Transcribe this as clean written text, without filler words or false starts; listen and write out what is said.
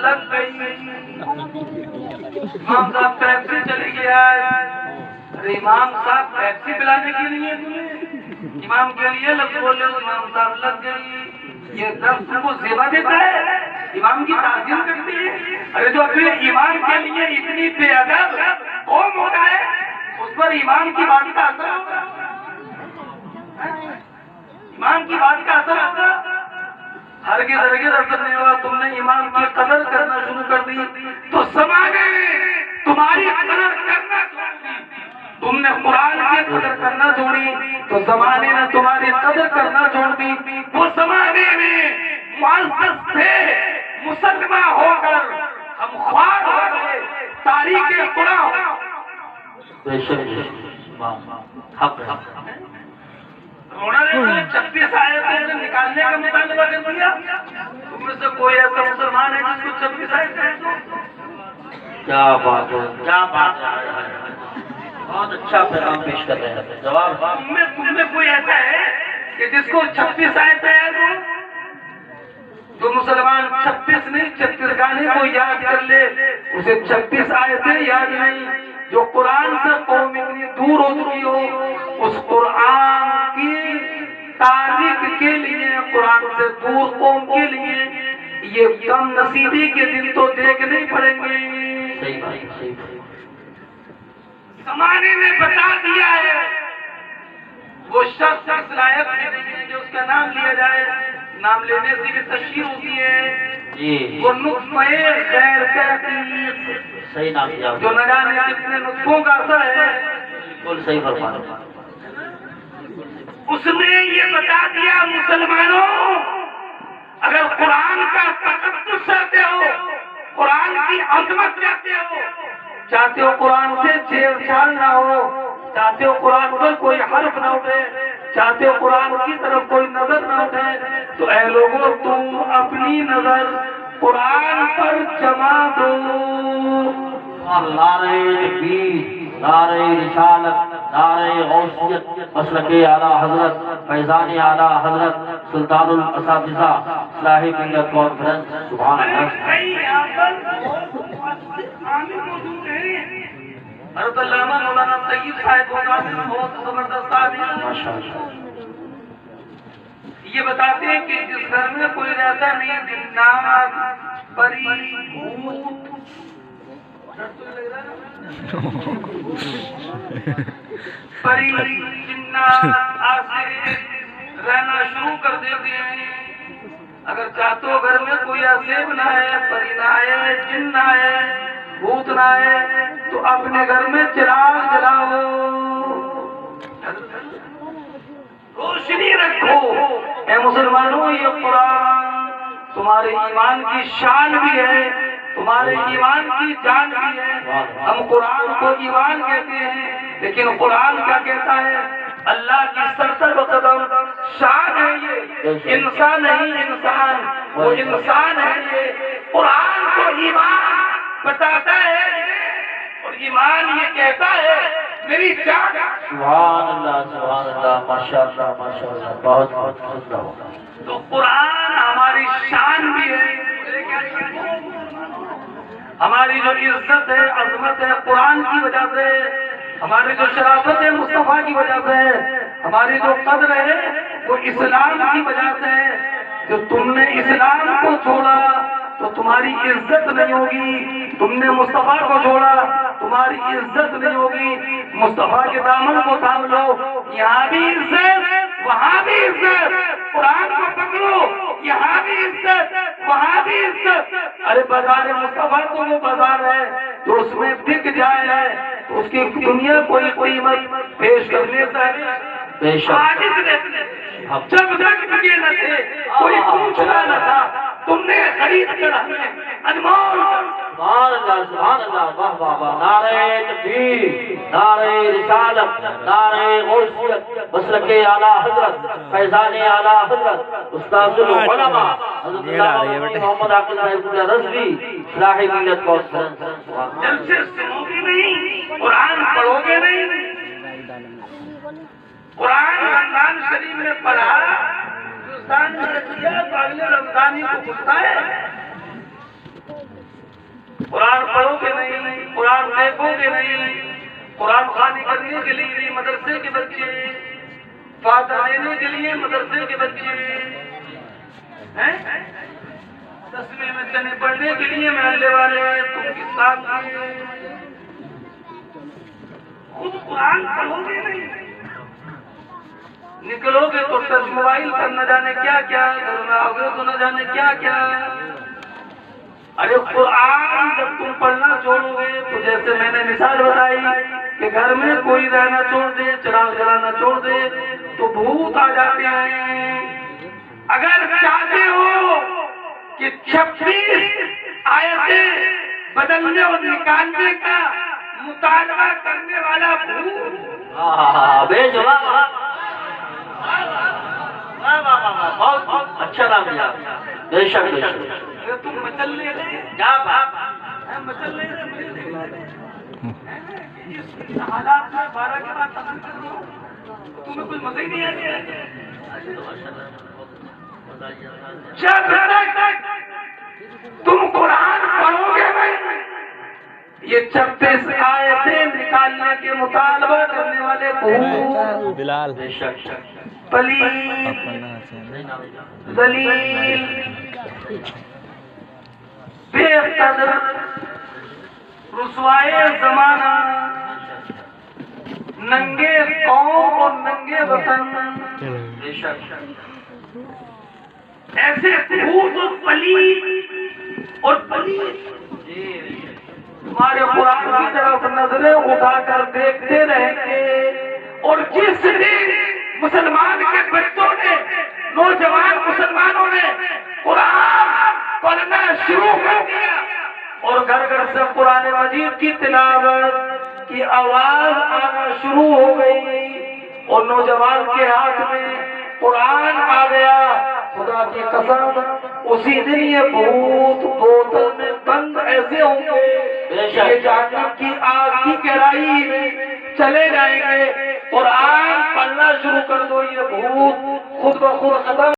لگ گئی. امام صاحب پیپسی چلے گیا. ارے امام صاحب پیپسی پلانے کے لیے امام کے لیے لگ بولے. امام صاحب لگ گئی. یہ درس کو زیبا دیتا ہے, امام کی تعظیم کرتی ہے. ارے جو اپنے امام کے لیے اتنی بے ادب قوم ہوتا ہے, اس پر امام کی بات کا اثر ہوگا. امام کی بات کا اثر ہوگا. ہرگز اثر نہیں ہوا. تم نے امام کی قدر کرنا شروع کر دی تو زمانے نے تمہاری قدر کرنا چھوڑ دی. تم نے قرآن کی قدر کرنا چھوڑی تو زمانے نے تمہاری قدر کرنا چھوڑ دی. وہ زمانے میں معزز تھے, مسلمان ہو کر ہم خوار ہو گئے, تاریخ قرآن ہو. رونا نے 36 آیتیں نکالنے کا مطالبہ کر دیا. تم میں سے کوئی ایسا مسلمان ہے جس کو 36 آیتیں ہیں؟ کیا بات ہے, کیا بات ہے, بہت اچھا پیغام پیش کر رہے ہیں. جواب تم میں کوئی ایسا ہے کہ جس کو 36 آیتیں ہیں؟ جو مسلمان 36 نہیں 36 گانے کو یاد کر لے, اسے 36 آیتیں یاد نہیں. جو قرآن سے قوم اتنی دور ہو چکی ہو, اس قرآن کی تاریخ کے لیے, قرآن سے دور قوم کے لیے یہ کم نصیبی کے دن تو دیکھنے پڑیں گے. زمانے نے بتا دیا ہے وہ شخص لائق نہیں ہے جو اس کا نام لیا جائے. نام لینے سے بھی تشہیر ہوتی ہے. وہ نطفہ خیر تحقیق, صحیح نام دیا, جو نہ جانے کتنے نطفوں کا اثر ہے. بالکل صحیح فرمایا. اس نے یہ بتا دیا مسلمانوں, اگر قرآن کا تقدس چاہتے ہو, قرآن کی عظمت چاہتے ہو قرآن سے چھیڑ چھاڑ نہ ہو, چاہتے ہو قرآن پر کوئی حرف نہ اٹھے, چاہتے ہو قرآن کی طرف کوئی نظر نہ اٹھے, تو اے لوگوں تم اپنی نظر قرآن پر جما دو. نعرہ تکبیر, نعرہ رسالت, نعرہ غوثیت, مسلک اعلیٰ حضرت فیضان اعلیٰ حضرت سلطان الاساتذہ اصلاح ملت کانفرنس. سبحان اللہ. حضرت علامہ مولانا طیب صاحب بہت زبردست آدمی یہ بتاتے ہیں کہ جس گھر میں کوئی رہتا نہیں, جنات, پری, بھوت, پری, جنات, آسے رہنا شروع کر دیتے ہیں. اگر چاہتے ہو گھر میں کوئی آسیب نہ ہے, پری نہ آئے, جن نہ آئے, بھوت نہ آئے, تو اپنے گھر میں چراغ جلاؤ, روشنی رکھو. اے مسلمانوں, یہ قرآن تمہارے ایمان کی شان بھی ہے, تمہارے ایمان کی جان بھی ہے. ہم قرآن کو ایمان کہتے ہیں, لیکن قرآن کیا کہتا ہے؟ اللہ کی سرتر قدم شان ہے. یہ انسان نہیں, انسان وہ انسان ہے. یہ قرآن کو ایمان بتاتا ہے, اور ایمان یہ کہتا ہے میری جان. سبحان اللہ, سبحان اللہ, ماشاءاللہ, ماشاءاللہ, بہت بہت شکریہ. تو قرآن ہماری شان بھی ہے, ہماری جو عزت ہے, عظمت ہے, قرآن کی وجہ سے. ہماری جو شرافت ہے مصطفیٰ کی وجہ سے, ہماری جو قدر ہے وہ اسلام کی وجہ سے. جو تم نے اسلام کو چھوڑا تو تمہاری عزت نہیں ہوگی, تم نے مصطفیٰ کو چھوڑا تمہاری عزت نہیں ہوگی. مصطفیٰ کے دامن کو تھام لو, یہاں بھی عزت وہاں بھی عزت. قرآن کو پکڑو, یہاں بھی عزت وہاں بھی عزت. ارے بازار مصطفیٰ تو وہ بازار ہے جو اس میں بک جائے ہے تو اس کی دنیا کوئی قیمت پیش کر لیتا ہے. جب تک بکے نہ تھے کوئی پوچھنا نہ تھا, تم نے خرید کر ہمیں انمول. سبحان اللہ, سبحان اللہ, واہ واہ واہ. نعرہ تکبیر, نعرہ رسالت, نعرہ غوثیت, مسلک اعلیٰ حضرت فیضان اعلیٰ حضرت استاذ العلماء حضرت علامہ محمد عاقل صاحب رضوی اصلاح ملت کانفرنس. جلسے سنو گے نہیں, قرآن پڑھو گے نہیں. قرآن رمضان شریف میں پڑھا, ہندوستان میں کیا تو اگلے رمضان ہی کو گھستا ہے. گے نہیں. قرآن خوانی کرنے کے لیے مدرسے کے بچے، فاتحہ لینے کے لیے مدرسے کے بچے، تسبیح میں چنے پڑھنے کے لیے محلے والے، تم کس کام کے؟ خود قرآن پڑھو گے نہیں، نکلو گے تو ٹچ موبائل پر نہ جانے کیا کیا، گھر میں آؤ گے تو نہ جانے کیا کیا. ارے قرآن جب تم پڑھنا چھوڑو گے تو جیسے میں نے مثال بتائی کہ گھر میں کوئی رہنا چھوڑ دے، چراغ جلانا چھوڑ دے تو بھوت آ جاتے ہیں. اگر چاہتے ہو کہ 26 آیتیں بدلنے اور نکالنے کا مطالبہ کرنے والا بھوت، بے جواب، بہت اچھا نام دیا، بے شک بے شک. تم مچل لے رہے، کیا بات، مچل لے رہے، مجھے دیکھ رہے اس حالات میں 12 کے بعد تقریر کر رہا ہوں، تمہیں کوئی مزہ ہی نہیں آ رہا ہے. جب تک تم قرآن پڑھو گے نہیں، یہ 26 آیتیں نکالنے کے مطالبہ کرنے والے بھوت، بلال بے شک پلید، ذلیل، بے قدر، رسوائے زمانہ، ننگے قوم اور ننگے وطن، بے شک ایسے بھوت اور پلید اور پلید تمہارے قرآن کی طرف نظریں اٹھا کر دیکھتے رہیں گے. اور جس دن مسلمان کے بچوں نے، نوجوان مسلمانوں نے قرآن پڑھنا شروع کر دیا اور گھر گھر سے قرآن مجید کی تلاوت کی آواز آنا شروع ہو گئی اور نوجوان کے ہاتھ میں قرآن آ گیا، خدا کی قسم اسی دن یہ بھوت بوتل میں بند ایسے ہوں گے، یہ جہنم کی آگ کی گہرائی میں چلے جائیں گے. قرآن پڑھنا شروع کر دو، یہ بھوت خود بخود ختم